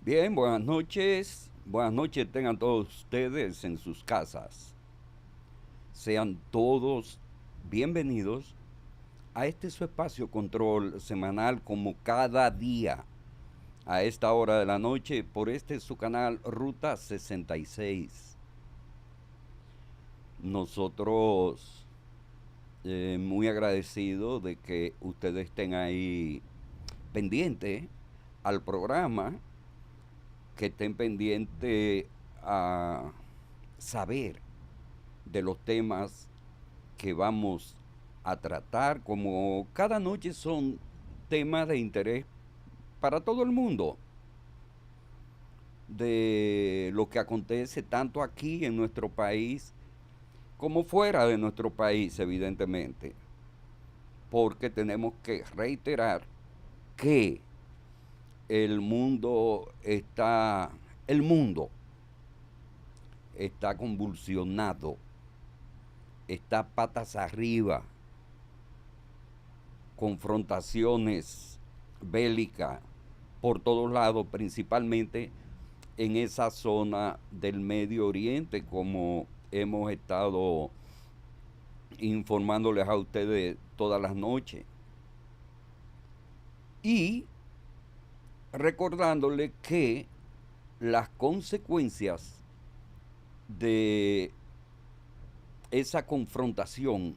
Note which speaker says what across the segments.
Speaker 1: Bien, buenas noches. Buenas noches tengan todos ustedes en sus casas. Sean todos bienvenidos a este su espacio control semanal como cada día a esta hora de la noche por este su canal Ruta 66. Nosotros muy agradecidos de que ustedes estén ahí pendientes al programa, que estén pendientes a saber de los temas que vamos a tratar. Como cada noche son temas de interés para todo el mundo, de lo que acontece tanto aquí en nuestro país como fuera de nuestro país, evidentemente, porque tenemos que reiterar que el mundo está, el mundo está convulsionado, está patas arriba, confrontaciones bélicas por todos lados, principalmente en esa zona del Medio Oriente, como hemos estado informándoles a ustedes todas las noches. Y recordándoles que las consecuencias de esa confrontación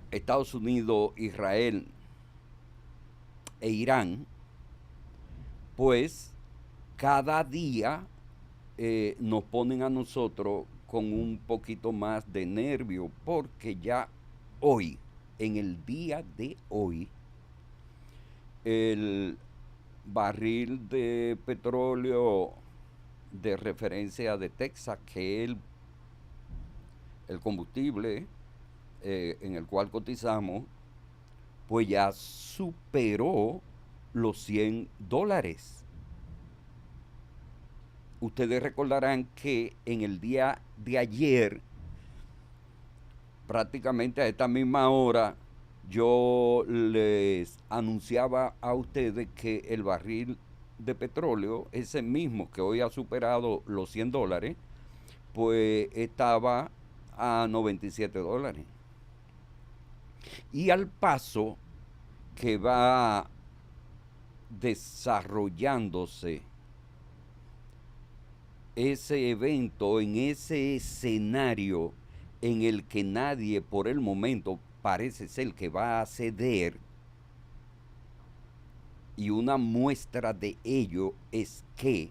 Speaker 1: Estados Unidos, Israel e Irán, pues cada día nos ponen a nosotros con un poquito más de nervio, porque ya hoy, en el día de hoy, el barril de petróleo de referencia de Texas, que es el combustible en el cual cotizamos, pues ya superó los $100. Ustedes recordarán que en el día de ayer, prácticamente a esta misma hora, yo les anunciaba a ustedes que el barril de petróleo, ese mismo que hoy ha superado los $100, pues estaba a $97. Y al paso que va desarrollándose ese evento, en ese escenario en el que nadie por el momento parece ser que va a ceder, y una muestra de ello es que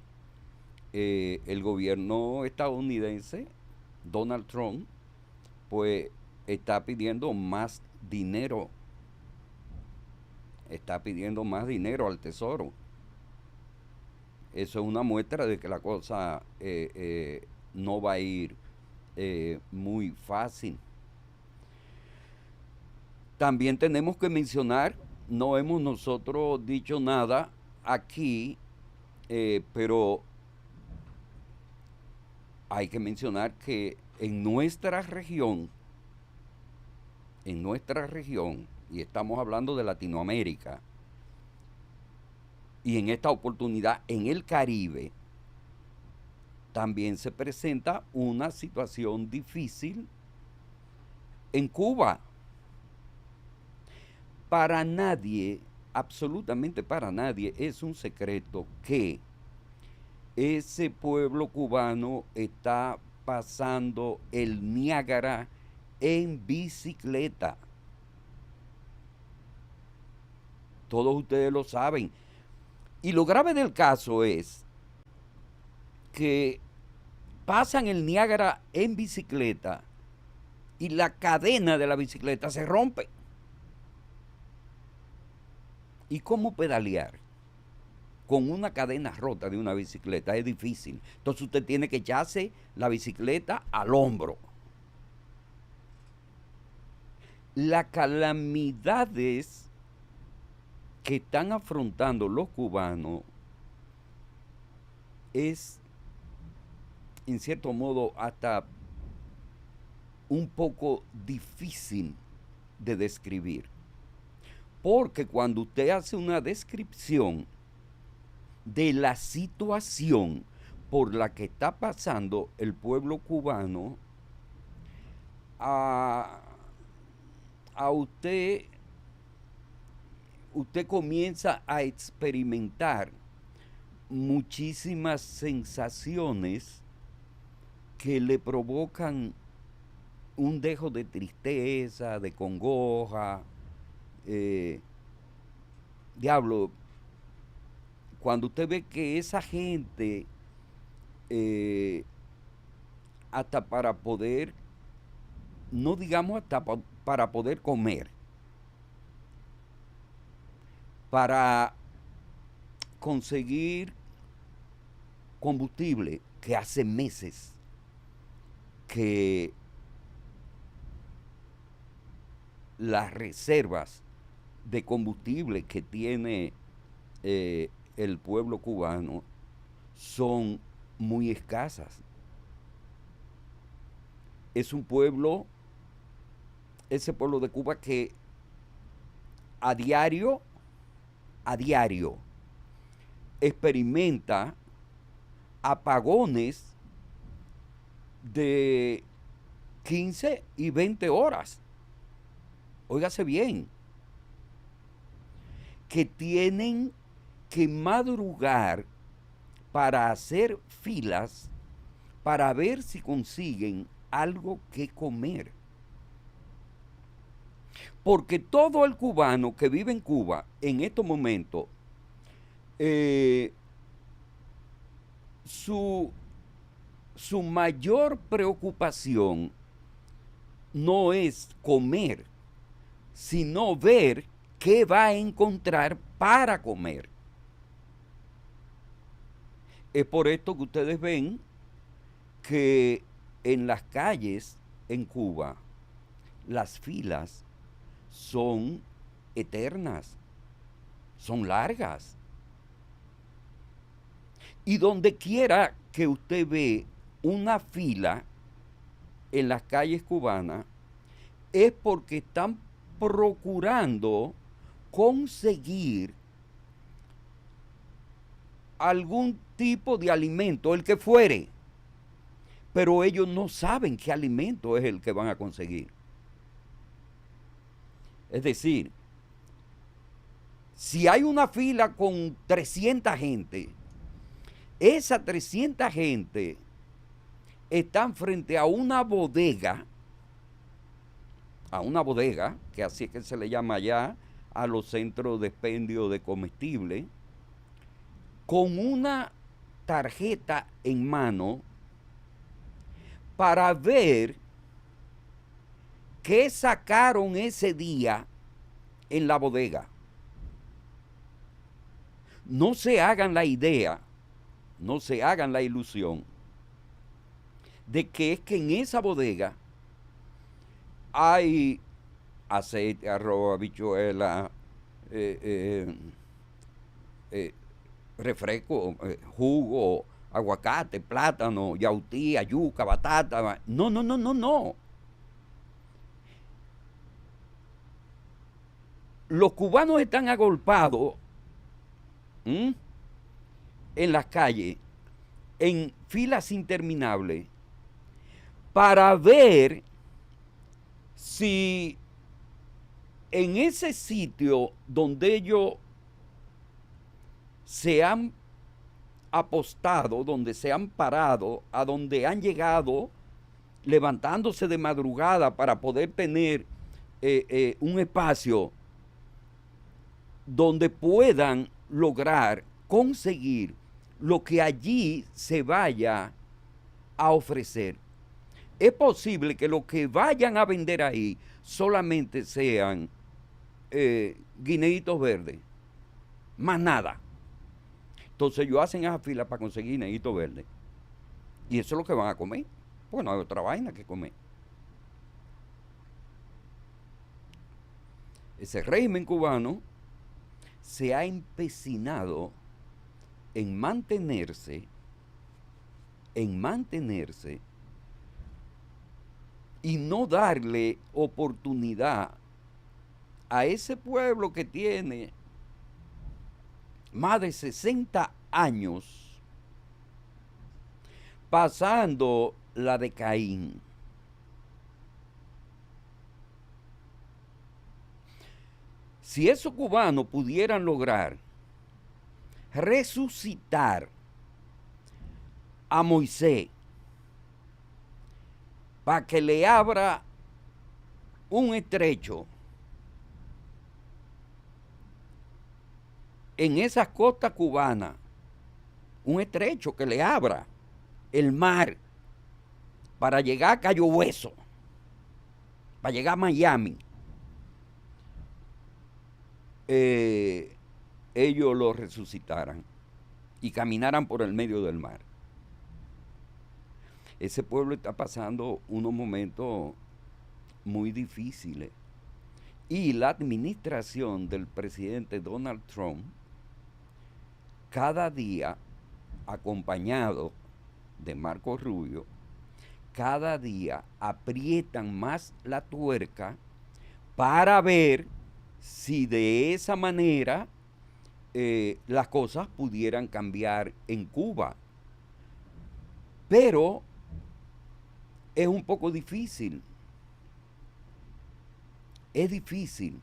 Speaker 1: el gobierno estadounidense, Donald Trump, pues está pidiendo más dinero, está pidiendo más dinero al Tesoro. Eso es una muestra de que la cosa no va a ir muy fácil. También tenemos que mencionar, no hemos nosotros dicho nada aquí, pero hay que mencionar que en nuestra región, y estamos hablando de Latinoamérica, y en esta oportunidad en el Caribe, también se presenta una situación difícil en Cuba. Para nadie, absolutamente para nadie, es un secreto que ese pueblo cubano está pasando el Niágara en bicicleta. Todos ustedes lo saben. Y lo grave del caso es que pasan el Niágara en bicicleta y la cadena de la bicicleta se rompe. ¿Y cómo pedalear con una cadena rota de una bicicleta? Es difícil. Entonces usted tiene que echarse la bicicleta al hombro. Las calamidades que están afrontando los cubanos es, en cierto modo, hasta un poco difícil de describir. Porque cuando usted hace una descripción de la situación por la que está pasando el pueblo cubano, a, a usted comienza a experimentar muchísimas sensaciones que le provocan un dejo de tristeza, de congoja. Diablo, cuando usted ve que esa gente, hasta para poder, no digamos hasta para poder comer, para conseguir combustible, que hace meses que las reservas de combustible que tiene el pueblo cubano son muy escasas. Es un pueblo, ese pueblo de Cuba, que a diario experimenta apagones de 15 y 20 horas. Óigase bien, que tienen que madrugar para hacer filas para ver si consiguen algo que comer. Porque todo el cubano que vive en Cuba en estos momentos, su mayor preocupación no es comer, sino ver qué va a encontrar para comer. Es por esto que ustedes ven que en las calles en Cuba las filas son eternas, son largas. Y donde quiera que usted ve una fila en las calles cubanas, es porque están procurando conseguir algún tipo de alimento, el que fuere, pero ellos no saben qué alimento es el que van a conseguir. Es decir, si hay una fila con 300 gente, esas 300 gente están frente a una bodega, que así es que se le llama allá a los centros de expendio de comestibles, con una tarjeta en mano para ver qué sacaron ese día en la bodega. No se hagan la idea, no se hagan la ilusión de que es que en esa bodega hay aceite, arroz, habichuela, refresco, jugo, aguacate, plátano, yautía, yuca, batata. No, no, no, no, no. Los cubanos están agolpados en las calles, en filas interminables, para ver si en ese sitio donde ellos se han apostado, donde se han parado, a donde han llegado levantándose de madrugada para poder tener un espacio donde puedan lograr conseguir lo que allí se vaya a ofrecer. Es posible que lo que vayan a vender ahí solamente sean guineitos verdes, más nada. Entonces ellos hacen esa fila para conseguir guineitos verdes. Y eso es lo que van a comer, porque no hay otra vaina que comer. Ese régimen cubano se ha empecinado en mantenerse y no darle oportunidad a ese pueblo que tiene más de 60 años, pasando la de Caín. Si esos cubanos pudieran lograr resucitar a Moisés para que le abra un estrecho en esas costas cubanas, un estrecho que le abra el mar para llegar a Cayo Hueso, para llegar a Miami, ellos lo resucitaran y caminaran por el medio del mar. Ese pueblo está pasando unos momentos muy difíciles y la administración del presidente Donald Trump cada día, acompañado de Marco Rubio, cada día aprietan más la tuerca para ver si de esa manera las cosas pudieran cambiar en Cuba. Pero es un poco difícil. Es difícil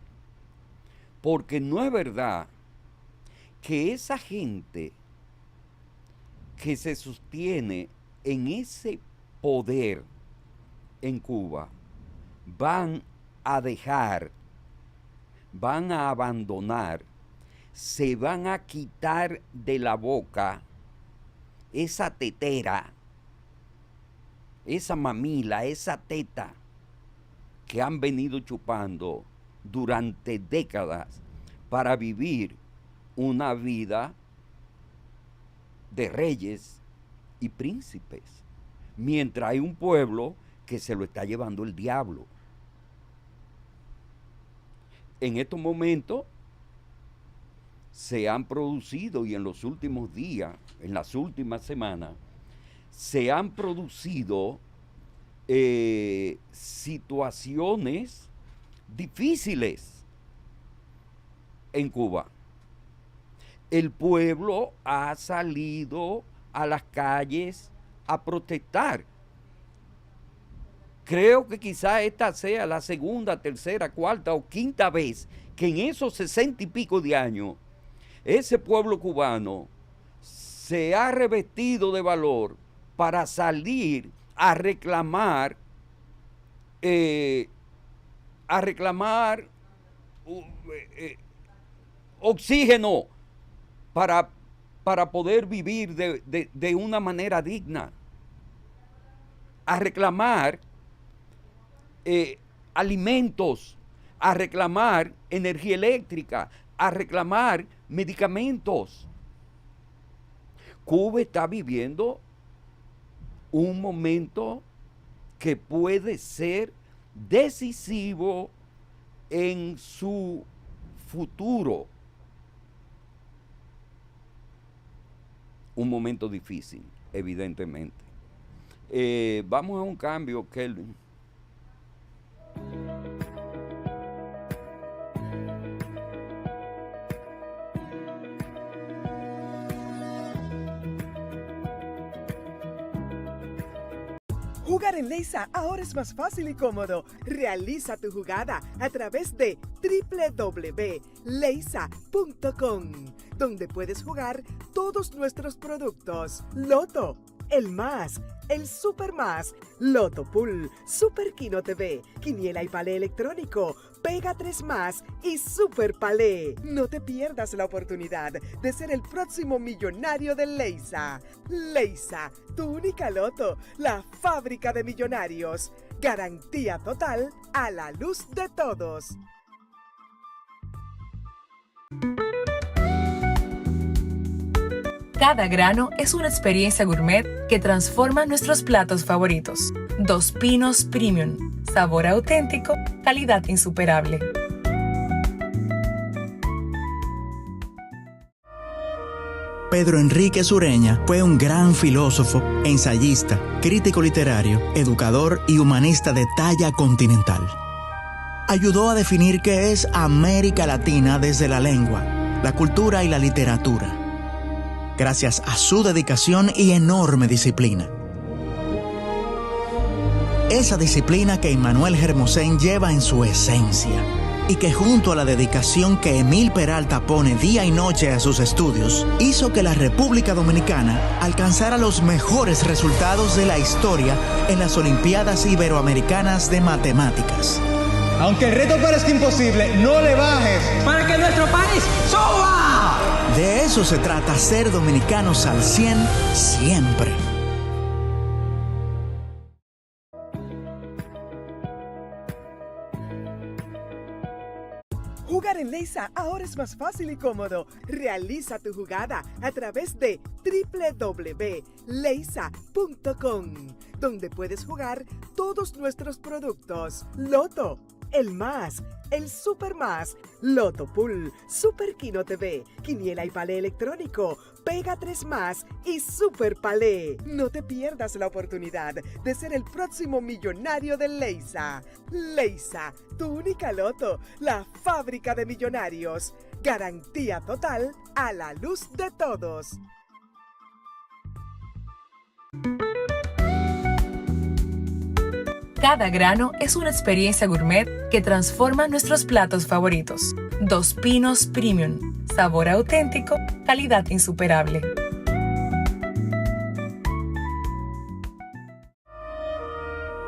Speaker 1: porque no es verdad que esa gente que se sostiene en ese poder en Cuba van a dejar, van a abandonar, se van a quitar de la boca esa tetera, esa mamila, esa teta que han venido chupando durante décadas para vivir una vida de reyes y príncipes, mientras hay un pueblo que se lo está llevando el diablo. En estos momentos se han producido, y en los últimos días, en las últimas semanas, se han producido situaciones difíciles en Cuba. El pueblo ha salido a las calles a protestar. Creo que quizá esta sea la segunda, tercera, cuarta o quinta vez que en esos 60 y pico de años ese pueblo cubano se ha revestido de valor para salir a reclamar oxígeno para poder vivir de una manera digna, a reclamar alimentos, a reclamar energía eléctrica, a reclamar medicamentos. Cuba está viviendo un momento que puede ser decisivo en su futuro. Un momento difícil, evidentemente. Vamos a un cambio, Kelvin.
Speaker 2: Jugar en Leisa ahora es más fácil y cómodo. Realiza tu jugada a través de www.leisa.com, donde puedes jugar todos nuestros productos. Loto, el Más, el Super Más, Loto Pool, Super Kino TV, Quiniela y Palé electrónico, Pega 3 Más y Super Palé. No te pierdas la oportunidad de ser el próximo millonario de Leisa. Leisa, tu única loto, la fábrica de millonarios. Garantía total a la luz de todos.
Speaker 3: Cada grano es una experiencia gourmet que transforma nuestros platos favoritos. Dos Pinos Premium. Sabor auténtico, calidad insuperable.
Speaker 4: Pedro Enrique Sureña fue un gran filósofo, ensayista, crítico literario, educador y humanista de talla continental. Ayudó a definir qué es América Latina desde la lengua, la cultura y la literatura. gracias a su dedicación y enorme disciplina. Esa disciplina que Emmanuel Hermosén lleva en su esencia y que junto a la dedicación que Emil Peralta pone día y noche a sus estudios, hizo que la República Dominicana alcanzara los mejores resultados de la historia en las Olimpiadas Iberoamericanas de Matemáticas.
Speaker 5: Aunque el reto parezca imposible, no le bajes para que nuestro país suba.
Speaker 4: De eso se trata ser dominicanos al 100 siempre.
Speaker 2: Jugar en Leisa ahora es más fácil y cómodo. Realiza tu jugada a través de www.leisa.com, donde puedes jugar todos nuestros productos. Loto, el más, el super más, Loto Pool, Super Kino TV, Quiniela y Palé electrónico, Pega 3 más y Super Palé. No te pierdas la oportunidad de ser el próximo millonario de Leisa. Leisa, tu única Loto, la fábrica de millonarios. Garantía total a la luz de todos.
Speaker 3: Cada grano es una experiencia gourmet que transforma nuestros platos favoritos. Dos Pinos Premium. Sabor auténtico, calidad insuperable.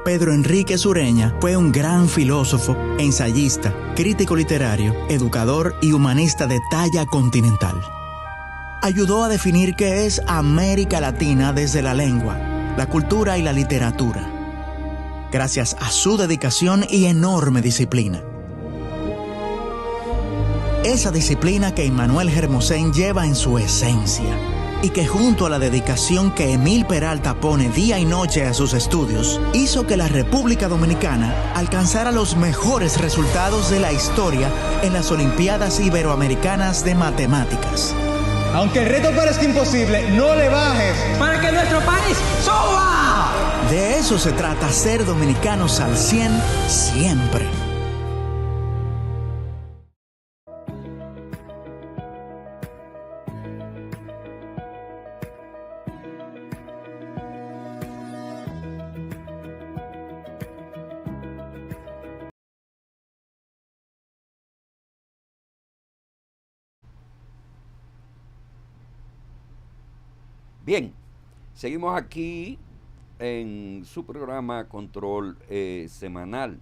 Speaker 4: Pedro Enrique Sureña fue un gran filósofo, ensayista, crítico literario, educador y humanista de talla continental. Ayudó a definir qué es América Latina desde la lengua, la cultura y la literatura, gracias a su dedicación y enorme disciplina. Esa disciplina que Emmanuel Hermosén lleva en su esencia y que junto a la dedicación que Emil Peralta pone día y noche a sus estudios, hizo que la República Dominicana alcanzara los mejores resultados de la historia en las Olimpiadas Iberoamericanas de Matemáticas.
Speaker 5: Aunque el reto parezca imposible, no le bajes para que nuestro país suba.
Speaker 4: De eso se trata ser dominicanos al 100 siempre.
Speaker 1: Bien, seguimos aquí en su programa Control Semanal.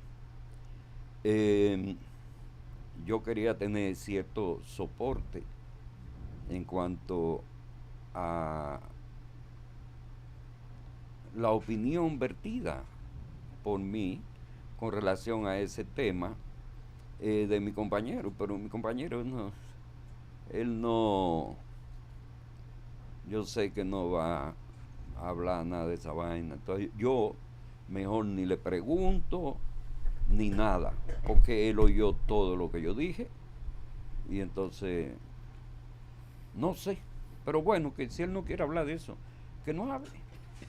Speaker 1: Yo quería tener cierto soporte en cuanto a la opinión vertida por mí con relación a ese tema de mi compañero, pero mi compañero él no, yo sé que no va a hablar nada de esa vaina, entonces yo mejor ni le pregunto ni nada, porque él oyó todo lo que yo dije y entonces no sé, pero bueno, que si él no quiere hablar de eso, que no hable,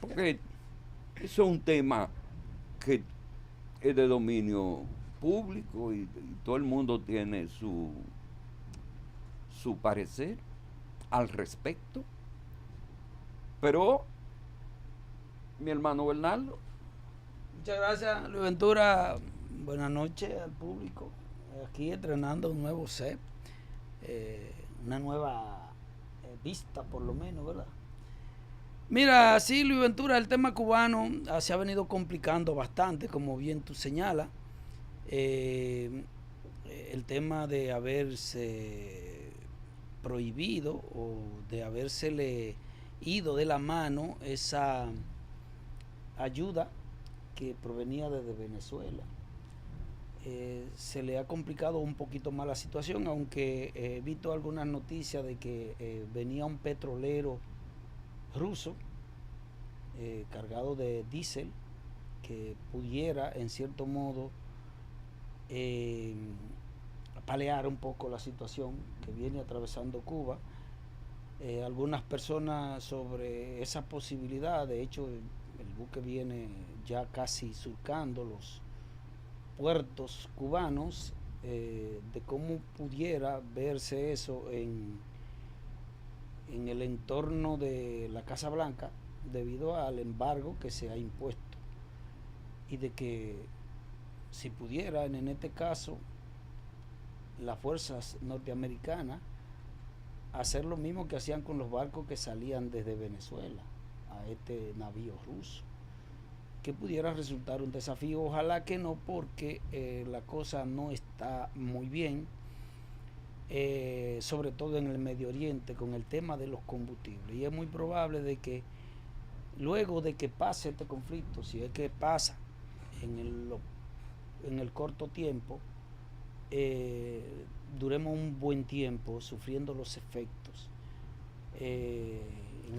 Speaker 1: porque eso es un tema que es de dominio público y todo el mundo tiene su parecer al respecto. Pero, mi hermano Bernardo.
Speaker 6: Muchas gracias, Luis Ventura. Buenas noches al público. Aquí estrenando un nuevo set, una nueva vista por lo menos, ¿verdad? Mira, sí, Luis Ventura, el tema cubano se ha venido complicando bastante, como bien tú señalas. El tema de haberse prohibido o de habérsele ido de la mano esa ayuda que provenía desde Venezuela. Se le ha complicado un poquito más la situación, aunque he visto algunas noticias de que venía un petrolero ruso cargado de diésel que pudiera en cierto modo paliar un poco la situación que viene atravesando Cuba. Algunas personas sobre esa posibilidad, de hecho el buque viene ya casi surcando los puertos cubanos, de cómo pudiera verse eso en el entorno de la Casa Blanca debido al embargo que se ha impuesto y de que si pudieran en este caso las fuerzas norteamericanas hacer lo mismo que hacían con los barcos que salían desde Venezuela a este navío ruso, que pudiera resultar un desafío. Ojalá que no, porque la cosa no está muy bien, sobre todo en el Medio Oriente con el tema de los combustibles, y es muy probable de que luego de que pase este conflicto, si es que pasa en el corto tiempo, duremos un buen tiempo sufriendo los efectos.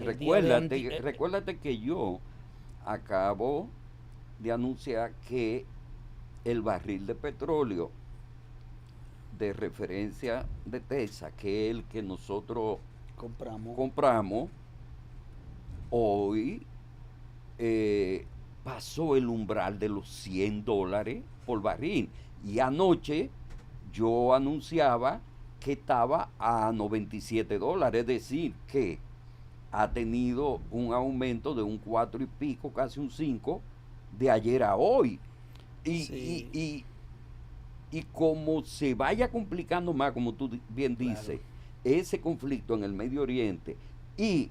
Speaker 1: Recuérdate que yo acabo de anunciar que el barril de petróleo de referencia de Tesa, que es el que nosotros compramos hoy, pasó el umbral de los $100 por barril, y anoche yo anunciaba que estaba a $97, es decir, que ha tenido un aumento de un 4 y pico, casi un 5, de ayer a hoy. Y como se vaya complicando más, como tú bien dices, ese conflicto en el Medio Oriente y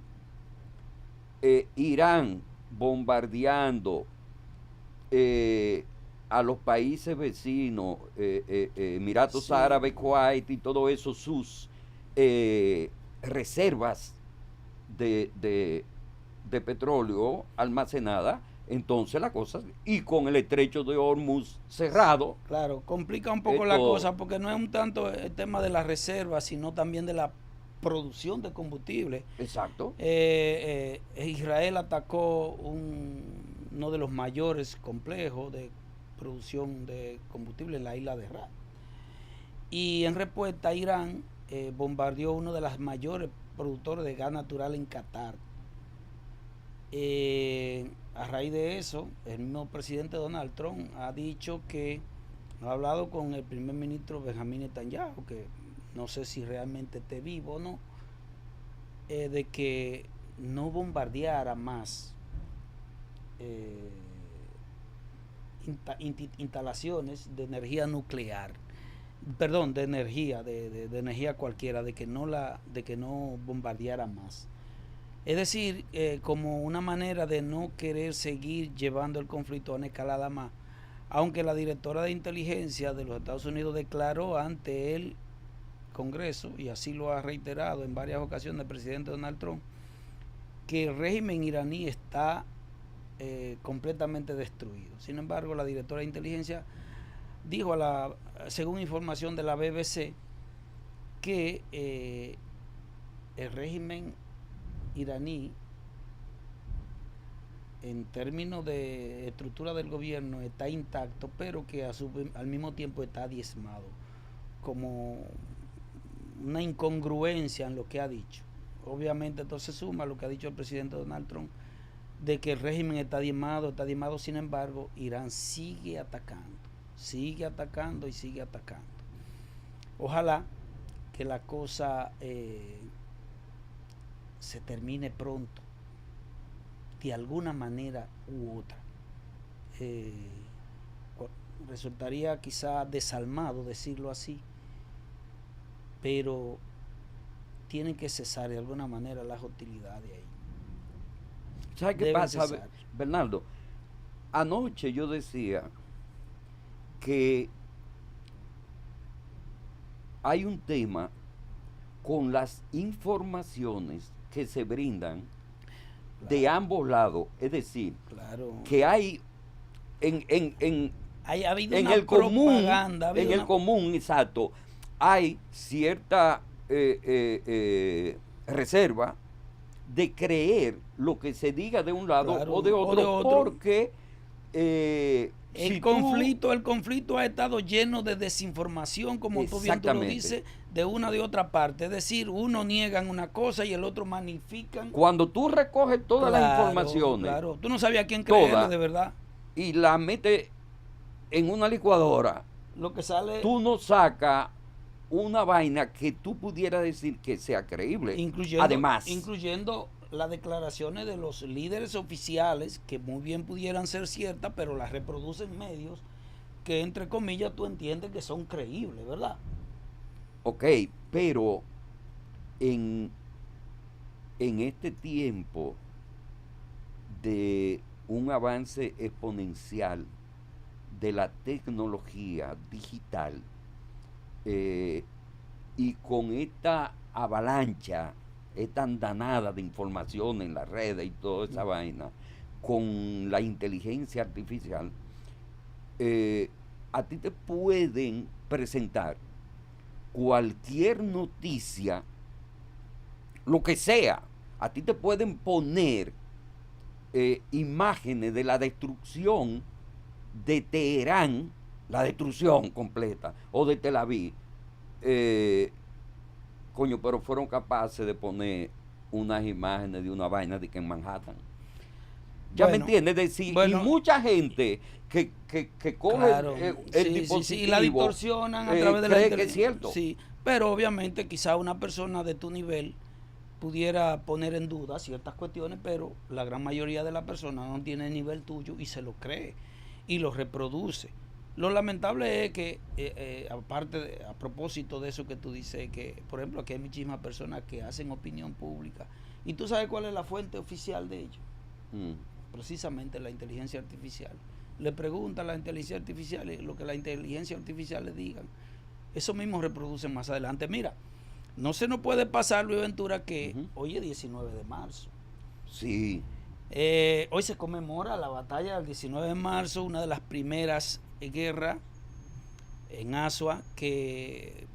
Speaker 1: Irán bombardeando a los países vecinos, Emiratos Árabes, Kuwait y todo eso, sus reservas de petróleo almacenada, entonces la cosa, y con el estrecho de Hormuz cerrado.
Speaker 6: Claro, complica un poco la cosa, porque no es un tanto el tema de las reservas, sino también de la producción de combustible.
Speaker 1: Exacto.
Speaker 6: Israel atacó uno de los mayores complejos de producción de combustible en la isla de Ra. Y en respuesta, Irán bombardeó uno de los mayores productores de gas natural en Qatar. A raíz de eso, el mismo presidente Donald Trump ha dicho que ha hablado con el primer ministro Benjamin Netanyahu, que no sé si realmente esté vivo o no, de que no bombardeara más instalaciones de energía nuclear, perdón, de energía cualquiera, de que no bombardeara más. Es decir, como una manera de no querer seguir llevando el conflicto a una escalada más, aunque la directora de inteligencia de los Estados Unidos declaró ante el Congreso, y así lo ha reiterado en varias ocasiones el presidente Donald Trump, que el régimen iraní está completamente destruido. Sin embargo, la directora de inteligencia dijo, según información de la BBC, que el régimen iraní, en términos de estructura del gobierno, está intacto, pero que al mismo tiempo está diezmado, como una incongruencia en lo que ha dicho. Obviamente entonces suma lo que ha dicho el presidente Donald Trump, de que el régimen está diezmado, sin embargo, Irán sigue atacando y sigue atacando. Ojalá que la cosa se termine pronto, de alguna manera u otra. Resultaría quizá desalmado decirlo así, pero tienen que cesar de alguna manera las hostilidades ahí.
Speaker 1: ¿Sabes qué pasa, Bernardo? Anoche yo decía que hay un tema con las informaciones que se brindan de ambos lados, es decir, que hay en el común, exacto, hay cierta reserva de creer lo que se diga de un lado o de otro, porque
Speaker 6: el conflicto ha estado lleno de desinformación, como tú bien lo dices, de una de otra parte. Es decir, uno niegan una cosa y el otro magnifican.
Speaker 1: Cuando tú recoges todas las informaciones,
Speaker 6: tú no sabías a quién creerle de verdad,
Speaker 1: y la metes en una licuadora,
Speaker 6: lo que sale,
Speaker 1: tú no sacas una vaina que tú pudieras decir que sea creíble.
Speaker 6: Además, incluyendo las declaraciones de los líderes oficiales, que muy bien pudieran ser ciertas, pero las reproducen medios que, entre comillas, tú entiendes que son creíbles, ¿verdad?
Speaker 1: Ok, pero en este tiempo de un avance exponencial de la tecnología digital, y con esta avalancha, esta andanada de información en las redes y toda esa vaina, con la inteligencia artificial, a ti te pueden presentar cualquier noticia, lo que sea. A ti te pueden poner imágenes de la destrucción de Teherán, la destrucción completa, o de Tel Aviv. Coño, pero fueron capaces de poner unas imágenes de una vaina de que en Manhattan. ¿Ya me entiendes? Decir, y mucha gente que coge
Speaker 6: claro,
Speaker 1: el dispositivo
Speaker 6: y la distorsionan a través de la
Speaker 1: cree que es cierto.
Speaker 6: Sí, pero obviamente quizá una persona de tu nivel pudiera poner en duda ciertas cuestiones, pero la gran mayoría de las personas no tiene el nivel tuyo y se lo cree y lo reproduce. Lo lamentable es que, a propósito de eso que tú dices, que por ejemplo aquí hay muchísimas personas que hacen opinión pública, y tú sabes cuál es la fuente oficial de ellos. Precisamente la inteligencia artificial. Le pregunta a la inteligencia artificial lo que la inteligencia artificial le digan. Eso mismo reproducen más adelante. Mira, no se nos puede pasar, Luis Ventura, que hoy es 19 de marzo.
Speaker 1: Sí.
Speaker 6: Hoy se conmemora la batalla del 19 de marzo, una de las primeras guerras en Asua que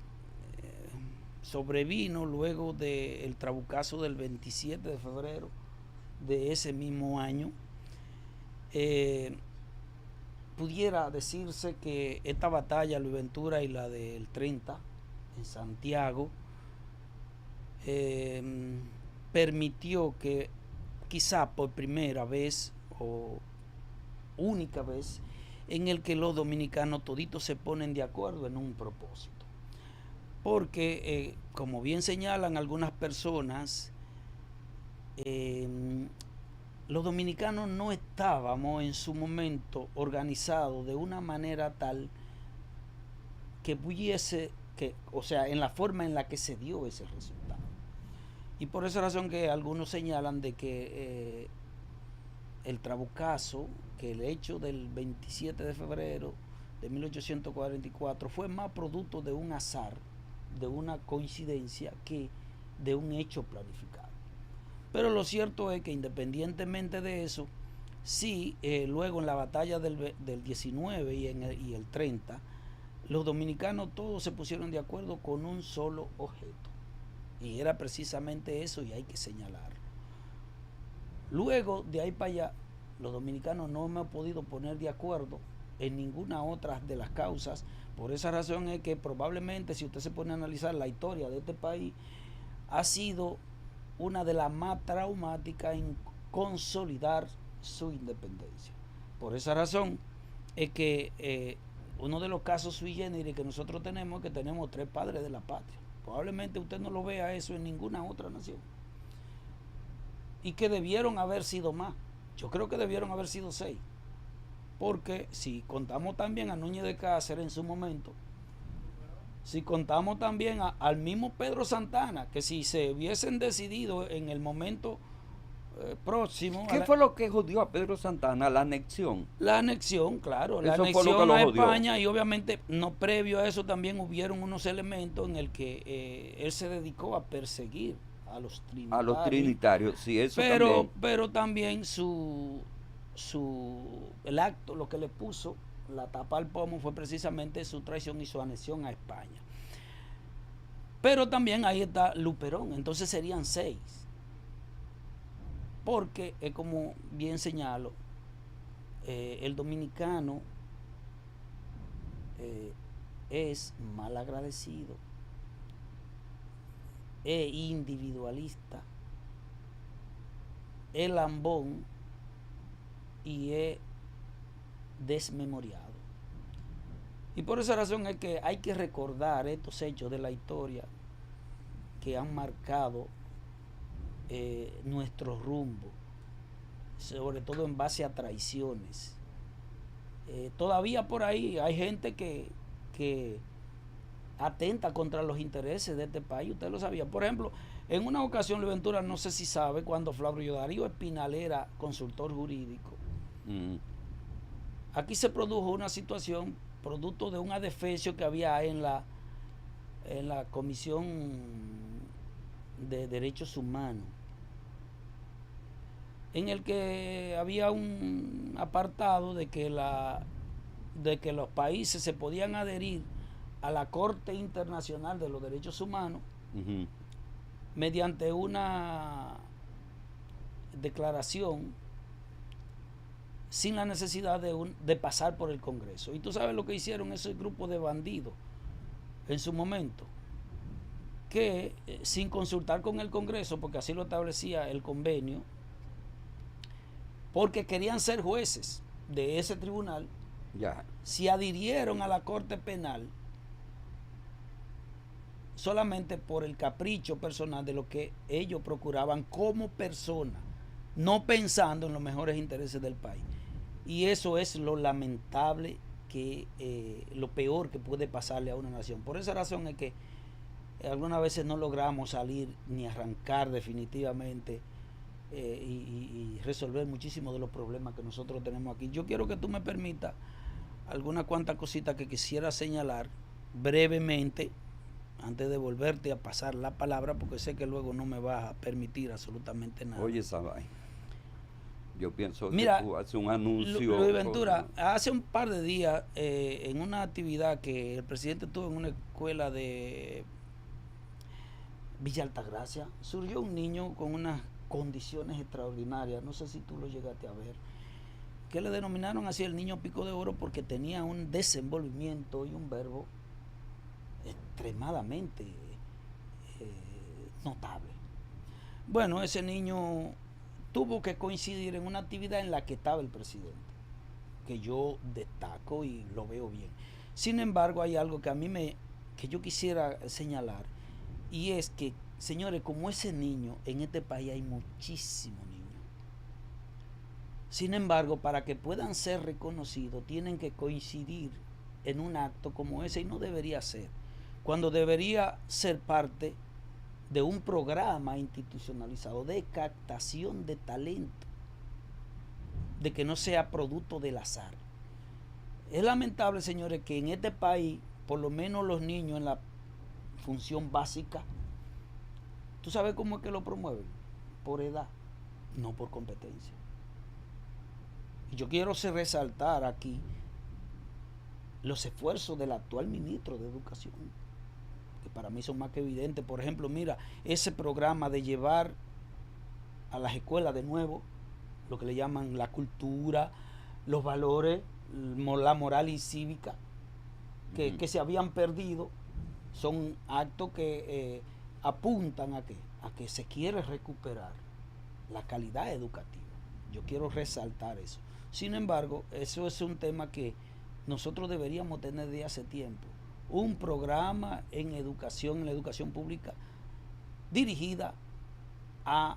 Speaker 6: sobrevino luego del trabucazo del 27 de febrero de ese mismo año. Pudiera decirse que esta batalla, Luis Ventura, y la del 30 en Santiago, permitió que quizá por primera vez o única vez en el que los dominicanos toditos se ponen de acuerdo en un propósito. Porque, como bien señalan algunas personas, los dominicanos no estábamos en su momento organizados de una manera tal que pudiese, o sea, en la forma en la que se dio ese resultado. Y por esa razón que algunos señalan de que el trabucazo, que el hecho del 27 de febrero de 1844 fue más producto de un azar, de una coincidencia, que de un hecho planificado. Pero lo cierto es que independientemente de eso, sí, luego en la batalla del 19 y el 30, los dominicanos todos se pusieron de acuerdo con un solo objeto. Y era precisamente eso, y hay que señalarlo. Luego, de ahí para allá, los dominicanos no hemos podido poner de acuerdo en ninguna otra de las causas. Por esa razón es que probablemente, si usted se pone a analizar la historia de este país, ha sido una de las más traumáticas en consolidar su independencia. Por esa razón es que uno de los casos sui generis que nosotros tenemos es que tenemos 3 padres de la patria. Probablemente usted no lo vea eso en ninguna otra nación. Y que debieron haber sido más. Yo creo que debieron haber sido 6. Porque si contamos también a Núñez de Cáceres en su momento, si contamos también al mismo Pedro Santana, que si se hubiesen decidido en el momento próximo...
Speaker 1: ¿Qué fue lo que jodió a Pedro Santana? La anexión.
Speaker 6: La anexión, claro. La anexión a España, y obviamente no previo a eso también hubieron unos elementos en el que él se dedicó a perseguir a los trinitarios. A los
Speaker 1: trinitarios, sí, eso también.
Speaker 6: Pero también el acto, lo que le puso la tapa al pomo fue precisamente su traición y su anexión a España. Pero también ahí está Luperón, entonces serían 6. Porque, como bien señalo, el dominicano es mal agradecido, es individualista, es lambón y es desmemoriado. Y por esa razón es que hay que recordar estos hechos de la historia que han marcado nuestro rumbo, sobre todo en base a traiciones. Todavía por ahí hay gente que atenta contra los intereses de este país, usted lo sabía. Por ejemplo, en una ocasión, Luis Ventura, no sé si sabe, cuando Flavio Darío Espinal era consultor jurídico, aquí se produjo una situación producto de un adefesio que había en la Comisión de Derechos Humanos, en el que había un apartado de que los países se podían adherir a la Corte Internacional de los Derechos Humanos mediante una declaración sin la necesidad de pasar por el Congreso. Y tú sabes lo que hicieron esos grupos de bandidos en su momento, que sin consultar con el Congreso, porque así lo establecía el convenio, porque querían ser jueces de ese tribunal, se adhirieron a la Corte Penal solamente por el capricho personal de lo que ellos procuraban como persona, no pensando en los mejores intereses del país. Y eso es lo lamentable, lo peor que puede pasarle a una nación. Por esa razón es que algunas veces no logramos salir ni arrancar definitivamente y resolver muchísimos de los problemas que nosotros tenemos aquí. Yo quiero que tú me permitas algunas cuantas cositas que quisiera señalar brevemente antes de volverte a pasar la palabra, porque sé que luego no me vas a permitir absolutamente nada.
Speaker 1: Oye, esa vaina. Yo pienso
Speaker 6: Mira,
Speaker 1: que tú haces un anuncio.
Speaker 6: Luis Ventura, hace un par de días, en una actividad que el presidente tuvo en una escuela de Villa Altagracia, surgió un niño con unas condiciones extraordinarias, no sé si tú lo llegaste a ver, que le denominaron así el niño pico de oro porque tenía un desenvolvimiento y un verbo extremadamente notable. Bueno, ese niño tuvo que coincidir en una actividad en la que estaba el presidente, que yo destaco y lo veo bien. Sin embargo, hay algo que yo quisiera señalar, y es que, señores, como ese niño, en este país hay muchísimos niños. Sin embargo, para que puedan ser reconocidos, tienen que coincidir en un acto como ese, y no debería ser, cuando debería ser parte de un programa institucionalizado de captación de talento, de que no sea producto del azar. Es lamentable, señores, que en este país, por lo menos los niños en la función básica, ¿tú sabes cómo es que lo promueven? Por edad, no por competencia. Y yo quiero resaltar aquí los esfuerzos del actual ministro de Educación, que para mí son más que evidentes. Por ejemplo, mira, ese programa de llevar a las escuelas de nuevo lo que le llaman la cultura, los valores, la moral y cívica, que se habían perdido, son actos que apuntan a que se quiere recuperar la calidad educativa. Yo quiero resaltar eso. Sin embargo, eso es un tema que nosotros deberíamos tener de hace tiempo. Un programa en la educación pública, dirigida a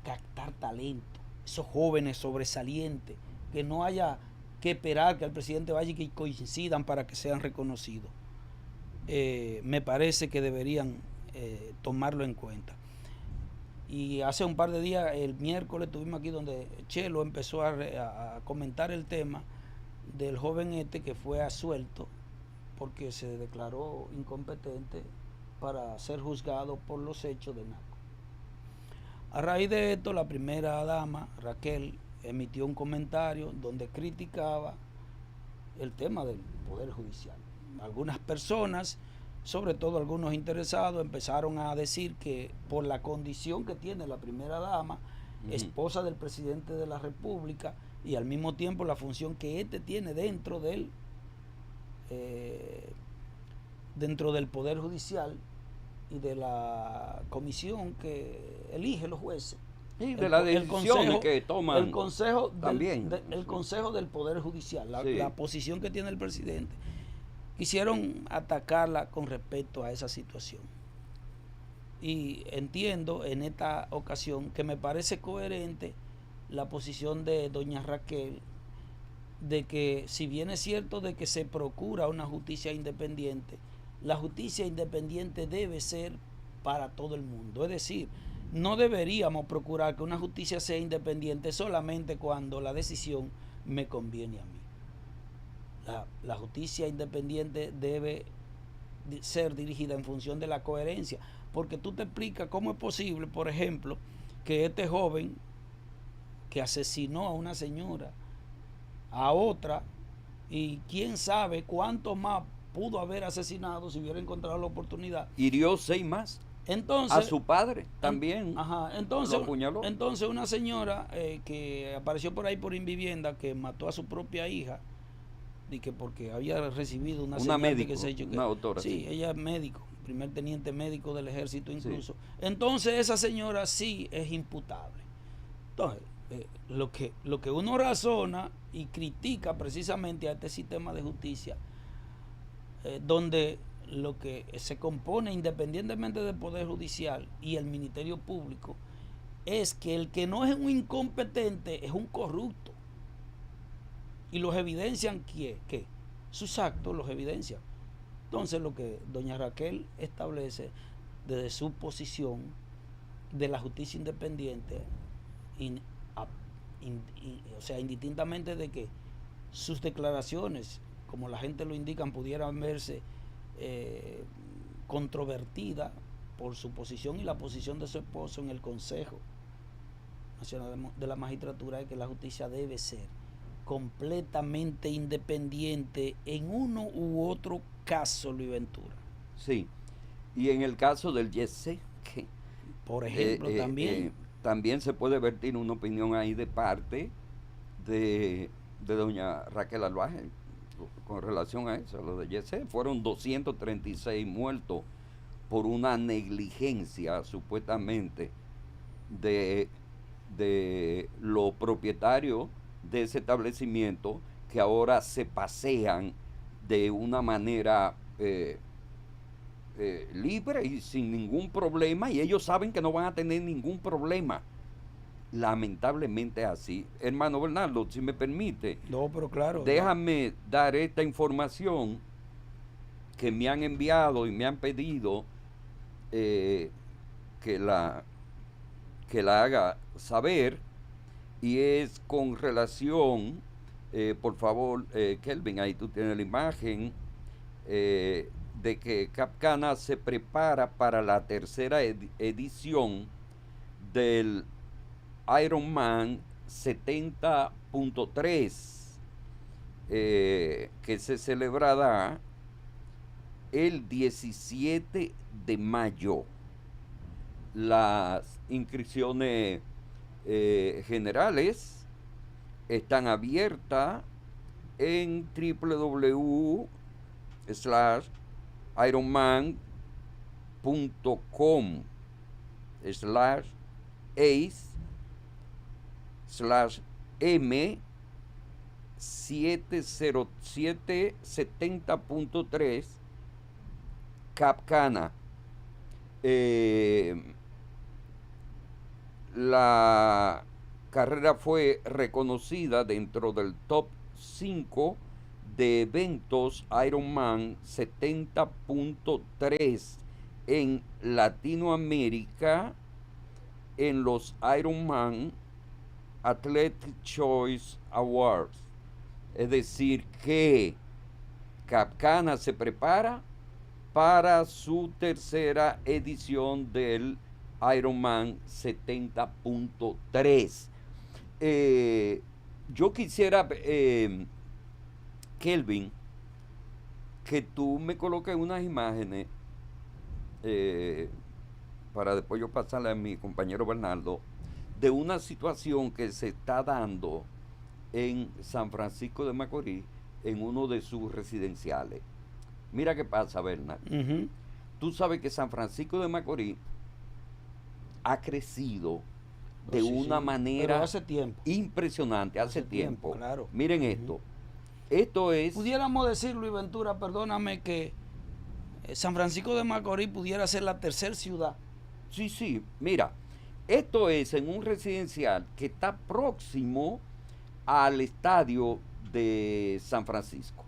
Speaker 6: captar talento, esos jóvenes sobresalientes, que no haya que esperar que el presidente vaya y que coincidan para que sean reconocidos. Me parece que deberían tomarlo en cuenta. Y hace un par de días, el miércoles, estuvimos aquí donde Chelo empezó a comentar el tema del joven que fue absuelto porque se declaró incompetente para ser juzgado por los hechos de narco. A raíz de esto, la primera dama, Raquel, emitió un comentario donde criticaba el tema del Poder Judicial. Algunas personas, sobre todo algunos interesados, empezaron a decir que por la condición que tiene la primera dama, esposa del presidente de la República, y al mismo tiempo la función que tiene dentro del Poder Judicial y de la comisión que elige los jueces,
Speaker 1: y de las decisiones que toman
Speaker 6: el consejo
Speaker 1: también
Speaker 6: el consejo del Poder Judicial, la posición que tiene el presidente, quisieron atacarla con respecto a esa situación. Y entiendo en esta ocasión que me parece coherente la posición de doña Raquel, de que si bien es cierto de que se procura una justicia independiente, la justicia independiente debe ser para todo el mundo. Es decir, no deberíamos procurar que una justicia sea independiente solamente cuando la decisión me conviene a mí. La justicia independiente debe ser dirigida en función de la coherencia, porque tú te explicas cómo es posible, por ejemplo, que este joven que asesinó a una señora, a otra, y quién sabe cuánto más pudo haber asesinado si hubiera encontrado la oportunidad.
Speaker 1: Hirió 6 más.
Speaker 6: Entonces,
Speaker 1: a su padre también.
Speaker 6: Entonces,
Speaker 1: lo apuñaló.
Speaker 6: Entonces una señora que apareció por ahí por Invivienda, que mató a su propia hija, y que porque había recibido una
Speaker 1: médico,
Speaker 6: una
Speaker 1: doctora.
Speaker 6: Sí, ella es médico, primer teniente médico del ejército incluso. Sí. Entonces esa señora sí es imputable. Entonces, lo que uno razona y critica precisamente a este sistema de justicia, donde lo que se compone independientemente del Poder Judicial y el Ministerio Público, es que el que no es un incompetente es un corrupto. Y los evidencian ¿qué? Sus actos los evidencian. Entonces lo que doña Raquel establece desde su posición de la justicia independiente, o sea, indistintamente de que sus declaraciones, como la gente lo indican, pudieran verse controvertidas por su posición y la posición de su esposo en el Consejo Nacional de la Magistratura, es que la justicia debe ser completamente independiente en uno u otro caso, Luis Ventura.
Speaker 1: Sí, y en el caso del Yesé,
Speaker 6: por ejemplo,
Speaker 1: también se puede vertir una opinión ahí de parte de doña Raquel Albaje con relación a eso. Lo de Yesé fueron 236 muertos por una negligencia supuestamente de los propietarios de ese establecimiento, que ahora se pasean de una manera libre y sin ningún problema, y ellos saben que no van a tener ningún problema. Lamentablemente así. Hermano Bernardo, si me permite,
Speaker 6: no, pero claro,
Speaker 1: déjame dar esta información que me han enviado y me han pedido que la haga saber, y es con relación, por favor, Kelvin, ahí tú tienes la imagen, de que Capcana se prepara para la tercera edición del Ironman 70.3, que se celebrará el 17 de mayo. Las inscripciones generales están abiertas en www.ace.com/ACE/M70770.3 Capcana. La carrera fue reconocida dentro del top 5 de eventos Ironman 70.3 en Latinoamérica en los Ironman Athletic Choice Awards. Es decir, que Capcana se prepara para su tercera edición del Ironman 70.3. Yo quisiera, Kelvin, que tú me coloques unas imágenes para después yo pasarle a mi compañero Bernardo, de una situación que se está dando en San Francisco de Macorís, en uno de sus residenciales. Mira qué pasa, Bernardo. Tú sabes que San Francisco de Macorís ha crecido de una manera
Speaker 6: hace tiempo.
Speaker 1: impresionante, hace tiempo.
Speaker 6: Claro.
Speaker 1: Miren esto. Esto es...
Speaker 6: Pudiéramos decir, Luis Ventura, perdóname, que San Francisco de Macorís pudiera ser la tercera ciudad.
Speaker 1: Sí, sí, mira, esto es en un residencial que está próximo al estadio de San Francisco.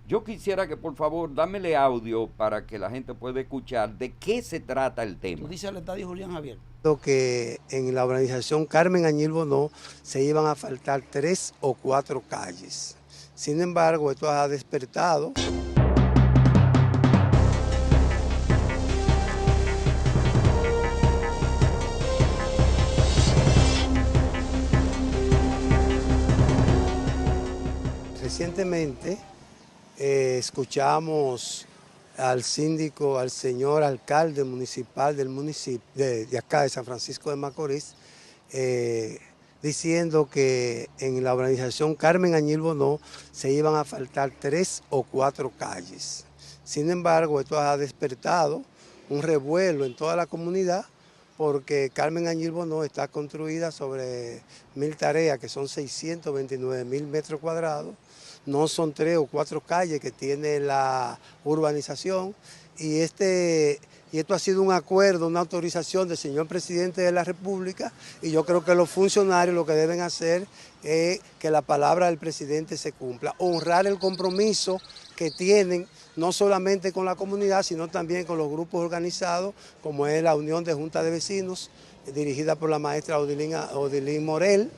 Speaker 1: Yo quisiera que por favor dámele audio para que la gente pueda escuchar de qué se trata el tema.
Speaker 6: Tú dices el estadio Julián Javier.
Speaker 7: Que en la urbanización Carmen Añil Bonó se iban a faltar 3 o 4 calles. Sin embargo, esto ha despertado. Recientemente escuchamos al síndico, al señor alcalde municipal del municipio de acá de San Francisco de Macorís, diciendo que en la urbanización Carmen Añil Bonó se iban a faltar 3 o 4 calles. Sin embargo, esto ha despertado un revuelo en toda la comunidad porque Carmen Añil Bonó está construida sobre 1000 tareas, que son 629.000 metros cuadrados. No son 3 o 4 calles que tiene la urbanización y esto ha sido un acuerdo, una autorización del señor presidente de la República y yo creo que los funcionarios lo que deben hacer es que la palabra del presidente se cumpla, honrar el compromiso que tienen no solamente con la comunidad, sino también con los grupos organizados, como es la Unión de Junta de Vecinos, dirigida por la maestra Odilín Morel,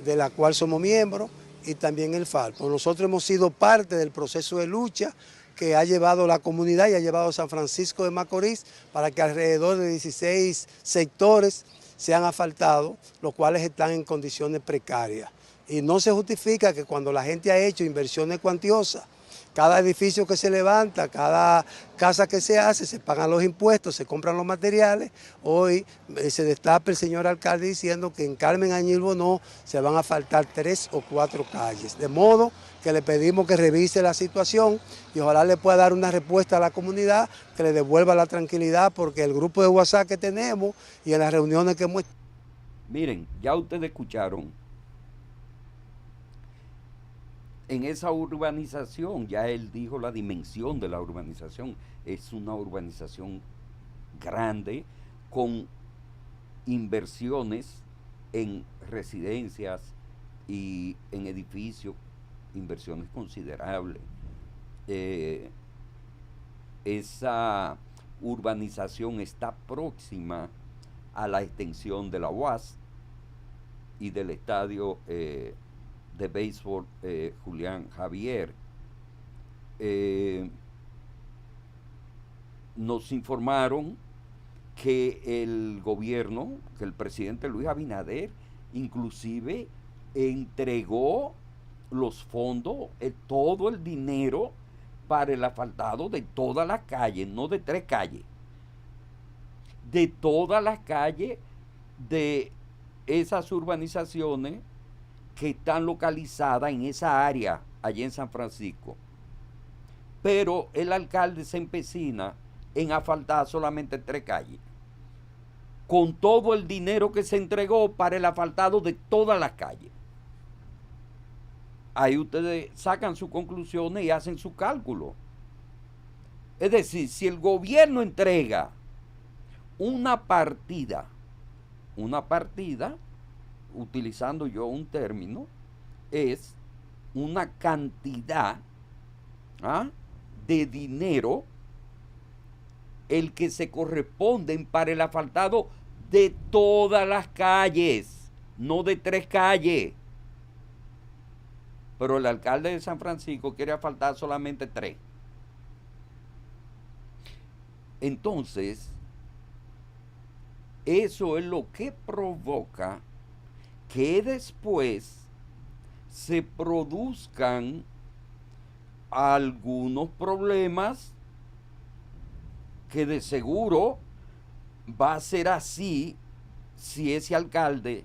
Speaker 7: de la cual somos miembros, y también el Falpo. Nosotros hemos sido parte del proceso de lucha que ha llevado la comunidad y ha llevado San Francisco de Macorís para que alrededor de 16 sectores sean asfaltados, los cuales están en condiciones precarias. Y no se justifica que cuando la gente ha hecho inversiones cuantiosas, cada edificio que se levanta, cada casa que se hace, se pagan los impuestos, se compran los materiales. Hoy se destapa el señor alcalde diciendo que en Carmen Añil Bonó se van a faltar 3 o 4 calles. De modo que le pedimos que revise la situación y ojalá le pueda dar una respuesta a la comunidad que le devuelva la tranquilidad, porque el grupo de WhatsApp que tenemos y en las reuniones que hemos...
Speaker 1: Miren, ya ustedes escucharon. En esa urbanización, ya él dijo la dimensión de la urbanización, es una urbanización grande con inversiones en residencias y en edificios, inversiones considerables. Esa urbanización está próxima a la extensión de la UAS y del estadio de béisbol Julián Javier. Nos informaron que el gobierno, que el presidente Luis Abinader, inclusive entregó los fondos, todo el dinero para el asfaltado de todas las calles, no de 3 calles, de todas las calles de esas urbanizaciones que están localizadas en esa área, allí en San Francisco. Pero el alcalde se empecina en asfaltar solamente 3 calles, con todo el dinero que se entregó para el asfaltado de todas las calles. Ahí ustedes sacan sus conclusiones y hacen su cálculo. Es decir, si el gobierno entrega una partida, utilizando yo un término, es una cantidad de dinero el que se corresponden para el asfaltado de todas las calles, no de 3 calles. Pero el alcalde de San Francisco quiere asfaltar solamente 3. Entonces, eso es lo que provoca que después se produzcan algunos problemas que de seguro va a ser así si ese alcalde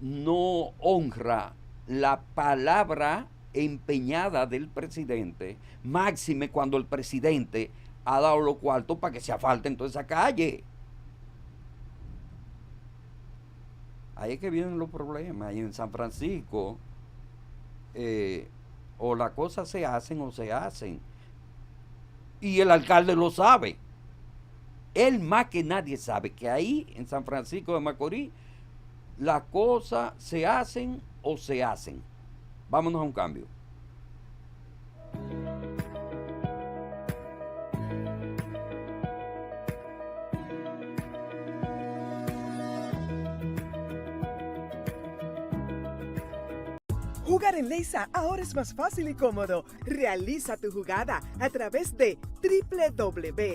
Speaker 1: no honra la palabra empeñada del presidente, máxime cuando el presidente ha dado los cuartos para que se asfalten toda esa calle. Ahí es que vienen los problemas. Ahí en San Francisco O las cosas se hacen o se hacen. Y el alcalde lo sabe. Él más que nadie sabe que ahí en San Francisco de Macorís las cosas se hacen o se hacen. Vámonos a un cambio.
Speaker 2: Jugar en Leisa ahora es más fácil y cómodo. Realiza tu jugada a través de www.leisa.com,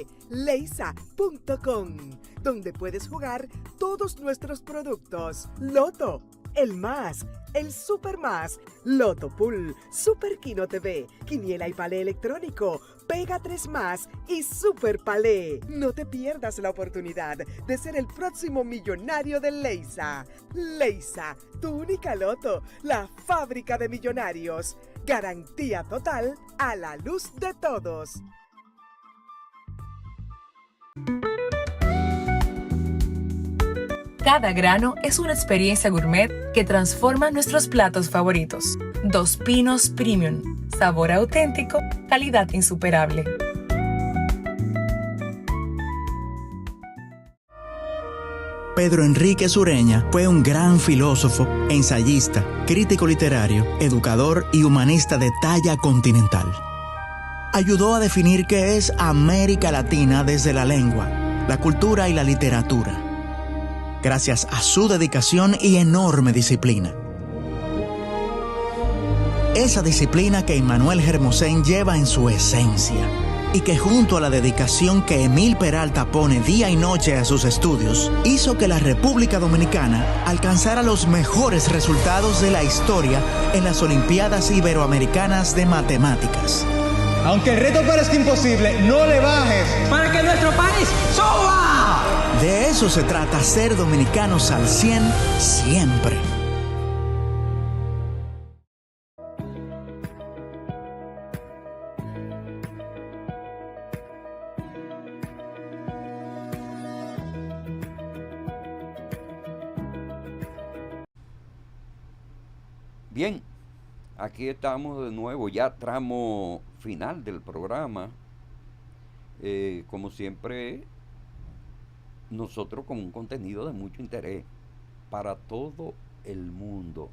Speaker 2: donde puedes jugar todos nuestros productos. Loto, el más, el super más, Loto Pool, Super Kino TV, Quiniela y Palé electrónico, Pega 3 más y Super Palé. No te pierdas la oportunidad de ser el próximo millonario de Leisa. Leisa, tu única Loto, la fábrica de millonarios. Garantía total a la luz de todos.
Speaker 3: Cada grano es una experiencia gourmet que transforma nuestros platos favoritos. Dos Pinos Premium. Sabor auténtico, calidad insuperable.
Speaker 4: Pedro Enrique Sureña fue un gran filósofo, ensayista, crítico literario, educador y humanista de talla continental. Ayudó a definir qué es América Latina desde la lengua, la cultura y la literatura, gracias a su dedicación y enorme disciplina. Esa disciplina que Emmanuel Hermosén lleva en su esencia y que junto a la dedicación que Emil Peralta pone día y noche a sus estudios, hizo que la República Dominicana alcanzara los mejores resultados de la historia en las Olimpiadas Iberoamericanas de Matemáticas.
Speaker 5: Aunque el reto parezca imposible, no le bajes para que nuestro país suba.
Speaker 4: De eso se trata ser dominicanos al 100 siempre.
Speaker 1: Bien, aquí estamos de nuevo, ya tramo final del programa. Como siempre, nosotros con un contenido de mucho interés para todo el mundo.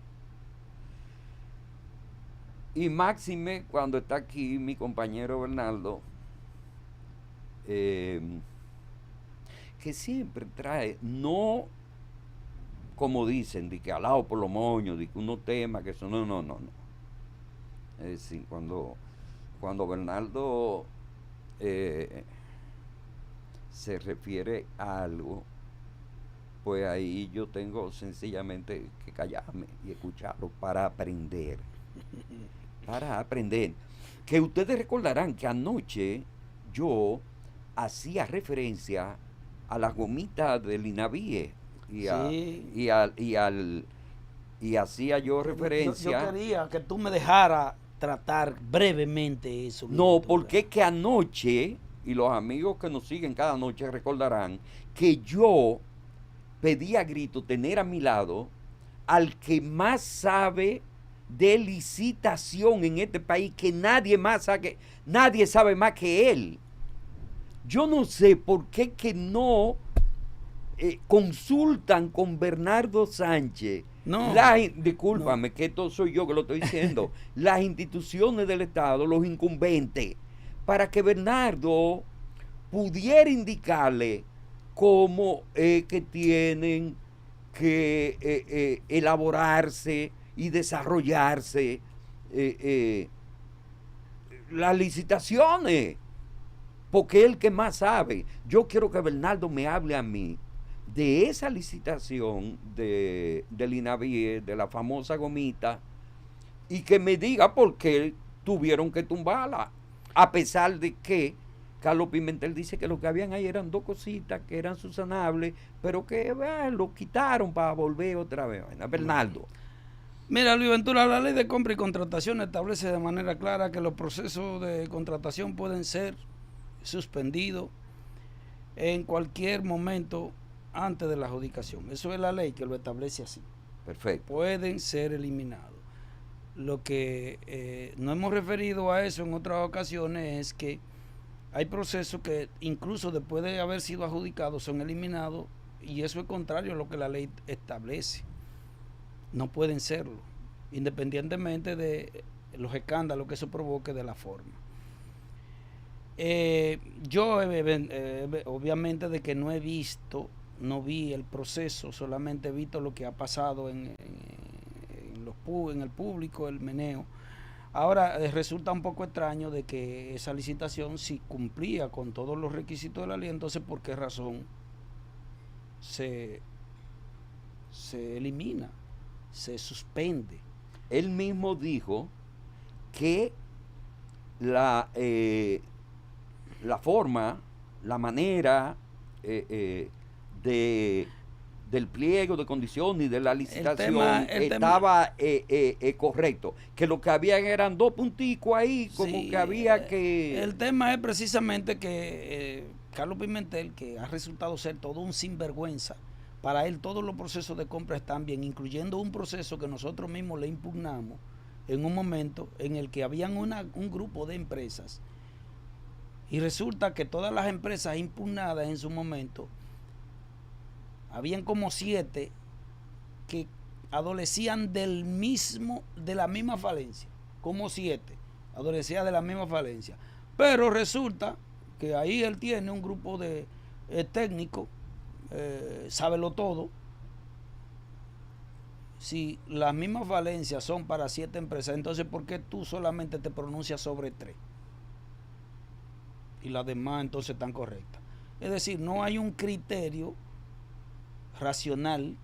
Speaker 1: Y máxime cuando está aquí mi compañero Bernardo, que siempre trae, no como dicen, de que alado por los moños, de que unos temas que son, no. Es decir, cuando Bernardo se refiere a algo, pues ahí yo tengo sencillamente que callarme y escucharlo para aprender. Para aprender. Que ustedes recordarán que anoche yo hacía referencia a las gomitas del INAVIE. Y hacía yo referencia.
Speaker 6: Yo quería que tú me dejaras tratar brevemente eso.
Speaker 1: No, porque es que anoche, y los amigos que nos siguen cada noche recordarán, que yo pedí a grito tener a mi lado al que más sabe de licitación en este país, que nadie sabe más que él. Yo no sé por qué que no consultan con Bernardo Sánchez.
Speaker 6: No.
Speaker 1: Discúlpame, no. Que esto soy yo que lo estoy diciendo. Las instituciones del Estado, los incumbentes, para que Bernardo pudiera indicarle cómo que tienen que elaborarse y desarrollarse las licitaciones, porque es el que más sabe. Yo quiero que Bernardo me hable a mí de esa licitación del INAVIE, de la famosa gomita, y que me diga por qué tuvieron que tumbarla, a pesar de que Carlos Pimentel dice que lo que habían ahí eran dos cositas que eran subsanables, pero que lo quitaron para volver otra vez. Bueno, Bernardo.
Speaker 6: Mira, Luis Ventura, la ley de compra y contratación establece de manera clara que los procesos de contratación pueden ser suspendidos en cualquier momento antes de la adjudicación. Eso es la ley que lo establece así.
Speaker 1: Perfecto.
Speaker 6: Pueden ser eliminados. Lo que no hemos referido a eso en otras ocasiones es que hay procesos que incluso después de haber sido adjudicados son eliminados, y eso es contrario a lo que la ley establece. No pueden serlo, independientemente de los escándalos que eso provoque de la forma. Yo obviamente de que no vi el proceso, solamente he visto lo que ha pasado en el público, el meneo. Ahora resulta un poco extraño de que esa licitación, si cumplía con todos los requisitos de la ley, entonces ¿por qué razón se elimina, se suspende?
Speaker 1: Él mismo dijo que la forma, la manera del pliego de condiciones y de la licitación estaba correcto, que lo que había eran 2 punticos ahí, como sí, que había que...
Speaker 6: El tema es precisamente que Carlos Pimentel, que ha resultado ser todo un sinvergüenza, para él todos los procesos de compra están bien, incluyendo un proceso que nosotros mismos le impugnamos en un momento en el que habían un grupo de empresas, y resulta que todas las empresas impugnadas en su momento, habían como 7 que adolecían de la misma falencia, como 7 adolecían de la misma falencia, pero resulta que ahí él tiene un grupo de técnicos, sábelo todo. Si las mismas falencias son para 7 empresas, entonces ¿por qué tú solamente te pronuncias sobre 3? Y las demás entonces están correctas. Es decir, no hay un criterio racional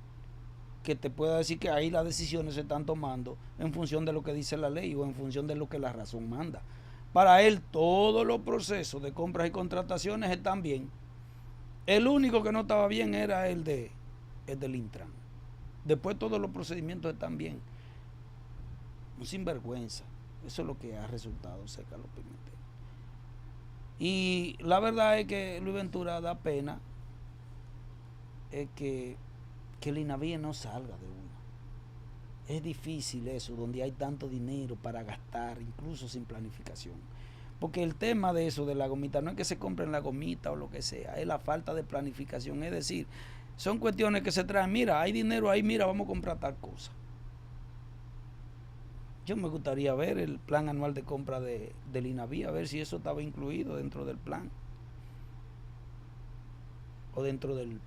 Speaker 6: que te pueda decir que ahí las decisiones se están tomando en función de lo que dice la ley o en función de lo que la razón manda. Para él todos los procesos de compras y contrataciones están bien. El único que no estaba bien era el del Intran. Después todos los procedimientos están bien. Un sinvergüenza. Eso es lo que ha resultado Carlos Pimentel. Y la verdad es que Luis Ventura da pena que el INAVIE no salga de una. Es difícil eso, donde hay tanto dinero para gastar, incluso sin planificación. Porque el tema de eso, de la gomita, no es que se compren la gomita o lo que sea, es la falta de planificación. Es decir, son cuestiones que se traen, mira, hay dinero ahí, mira, vamos a comprar tal cosa. Yo me gustaría ver el plan anual de compra del INAVIE, a ver si eso estaba incluido dentro del plan. O dentro del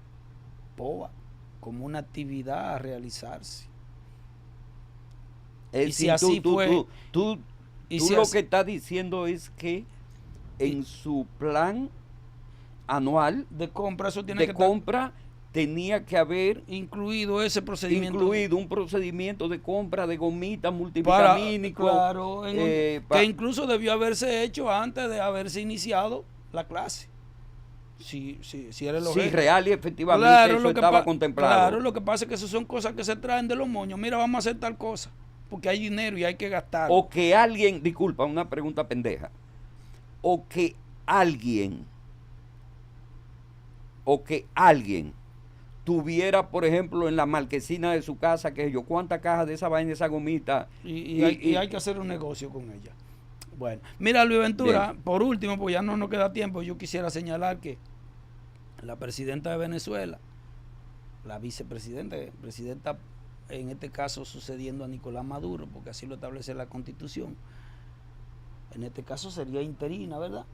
Speaker 6: POA, como una actividad a realizarse.
Speaker 1: Y si así fue... Tú lo que estás diciendo es que en su plan anual
Speaker 6: de compra, eso tiene
Speaker 1: de compra tenía que haber
Speaker 6: incluido ese procedimiento.
Speaker 1: Incluido un procedimiento de compra de gomitas multivitamínicos.
Speaker 6: Claro, que incluso debió haberse hecho antes de haberse iniciado la clase. Si era el objeto.
Speaker 1: Sí, real y efectivamente eso estaba contemplado.
Speaker 6: Claro, lo que pasa es que eso son cosas que se traen de los moños. Mira, vamos a hacer tal cosa, porque hay dinero y hay que gastar.
Speaker 1: O que alguien, disculpa, una pregunta pendeja. O que alguien tuviera, por ejemplo, en la marquesina de su casa, que yo, cuántas cajas de esa vaina, esa gomita.
Speaker 6: Y hay que hacer un negocio con ella. Bueno, mira, Luis Ventura, bien. Por último, pues ya no nos queda tiempo, yo quisiera señalar que la presidenta de Venezuela, la presidenta, en este caso sucediendo a Nicolás Maduro, porque así lo establece la Constitución, en este caso sería interina, ¿verdad?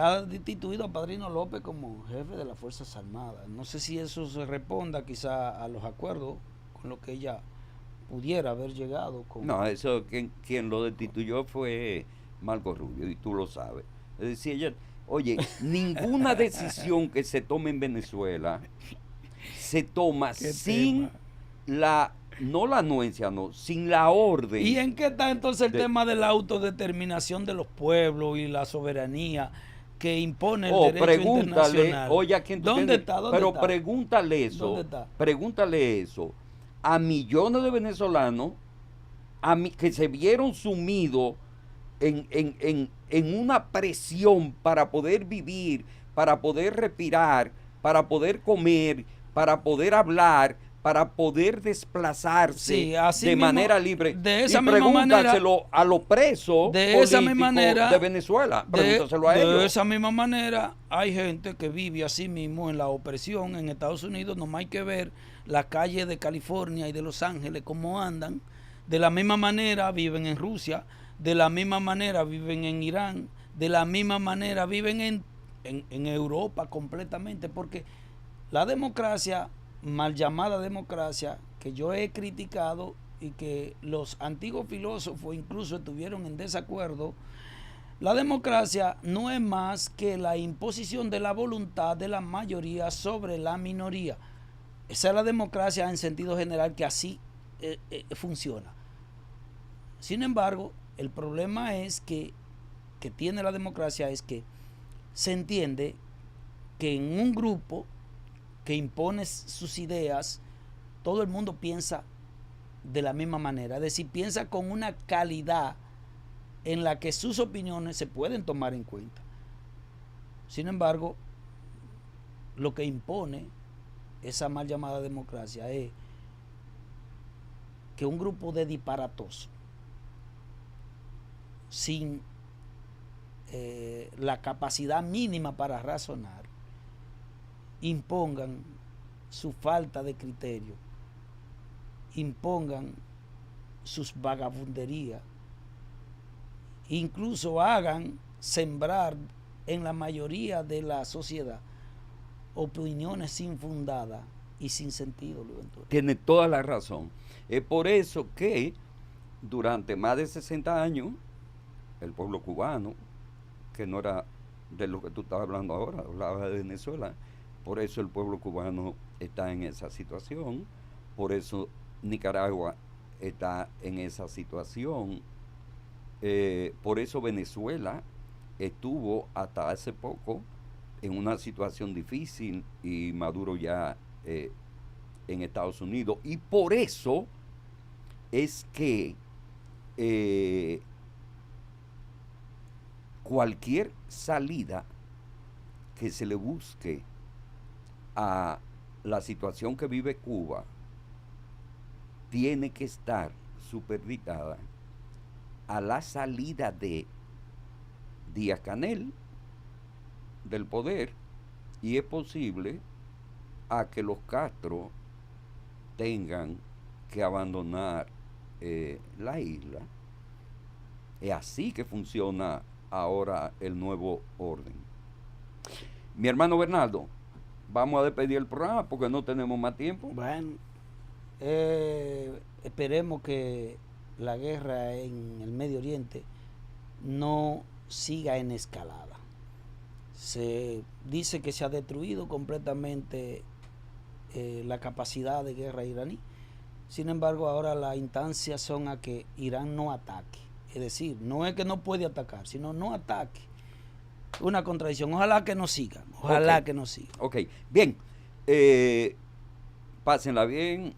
Speaker 6: Ha destituido a Padrino López como jefe de las Fuerzas Armadas. No sé si eso se responda quizá a los acuerdos con lo que ella pudiera haber llegado con...
Speaker 1: No, eso quien lo destituyó fue Marco Rubio, y tú lo sabes. Es decir, ella, oye, ninguna decisión que se tome en Venezuela se toma sin no la anuencia, no, sin la orden.
Speaker 6: ¿Y en qué está entonces el tema de la autodeterminación de los pueblos y la soberanía que impone el derecho internacional?
Speaker 1: Oye, ¿a quién tú
Speaker 6: ¿Dónde está?
Speaker 1: Pero
Speaker 6: está?
Speaker 1: Pregúntale eso.
Speaker 6: ¿Dónde está?
Speaker 1: Pregúntale eso a millones de venezolanos que se vieron sumidos en una presión para poder vivir, para poder respirar, para poder comer, para poder hablar, para poder desplazarse
Speaker 6: Sí, así
Speaker 1: de
Speaker 6: mismo,
Speaker 1: manera libre.
Speaker 6: de esa
Speaker 1: y
Speaker 6: misma
Speaker 1: pregúntaselo a los presos
Speaker 6: de esa misma
Speaker 1: políticos
Speaker 6: manera,
Speaker 1: de Venezuela. Pregúntaselo a ellos.
Speaker 6: De esa misma manera, hay gente que vive así mismo en la opresión en Estados Unidos. Nomás hay que ver las calles de California y de Los Ángeles cómo andan. De la misma manera viven en Rusia, de la misma manera viven en Irán, de la misma manera viven en Europa completamente, porque la democracia, mal llamada democracia, que yo he criticado y que los antiguos filósofos incluso estuvieron en desacuerdo, la democracia no es más que la imposición de la voluntad de la mayoría sobre la minoría. Esa es la democracia en sentido general, que así funciona. Sin embargo, el problema es que tiene la democracia es que se entiende que en un grupo que impone sus ideas, todo el mundo piensa de la misma manera, es decir, piensa con una calidad en la que sus opiniones se pueden tomar en cuenta. Sin embargo, lo que impone esa mal llamada democracia es que un grupo de disparatosos, sin la capacidad mínima para razonar, impongan su falta de criterio, impongan sus vagabunderías, incluso hagan sembrar en la mayoría de la sociedad opiniones infundadas y sin sentido, Luis Ventura.
Speaker 1: Tiene toda la razón. Es por eso que durante más de 60 años el pueblo cubano, que no era de lo que tú estabas hablando ahora, hablaba de Venezuela, por eso el pueblo cubano está en esa situación, por eso Nicaragua está en esa situación, por eso Venezuela estuvo hasta hace poco en una situación difícil y Maduro ya en Estados Unidos, y por eso es que cualquier salida que se le busque a la situación que vive Cuba tiene que estar supeditada a la salida de Díaz-Canel del poder, y es posible a que los Castro tengan que abandonar la isla. Es así que funciona ahora el nuevo orden. Mi hermano Bernardo, vamos a despedir el programa porque no tenemos más tiempo.
Speaker 6: Bueno, esperemos que la guerra en el Medio Oriente no siga en escalada. Se dice que se ha destruido completamente la capacidad de guerra iraní. Sin embargo, ahora las instancias son a que Irán no ataque. Es decir, no es que no puede atacar, sino no ataque. Una contradicción. Ojalá que no siga. Ojalá que no siga.
Speaker 1: Ok, bien. Pásenla bien,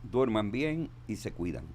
Speaker 1: duerman bien y se cuidan.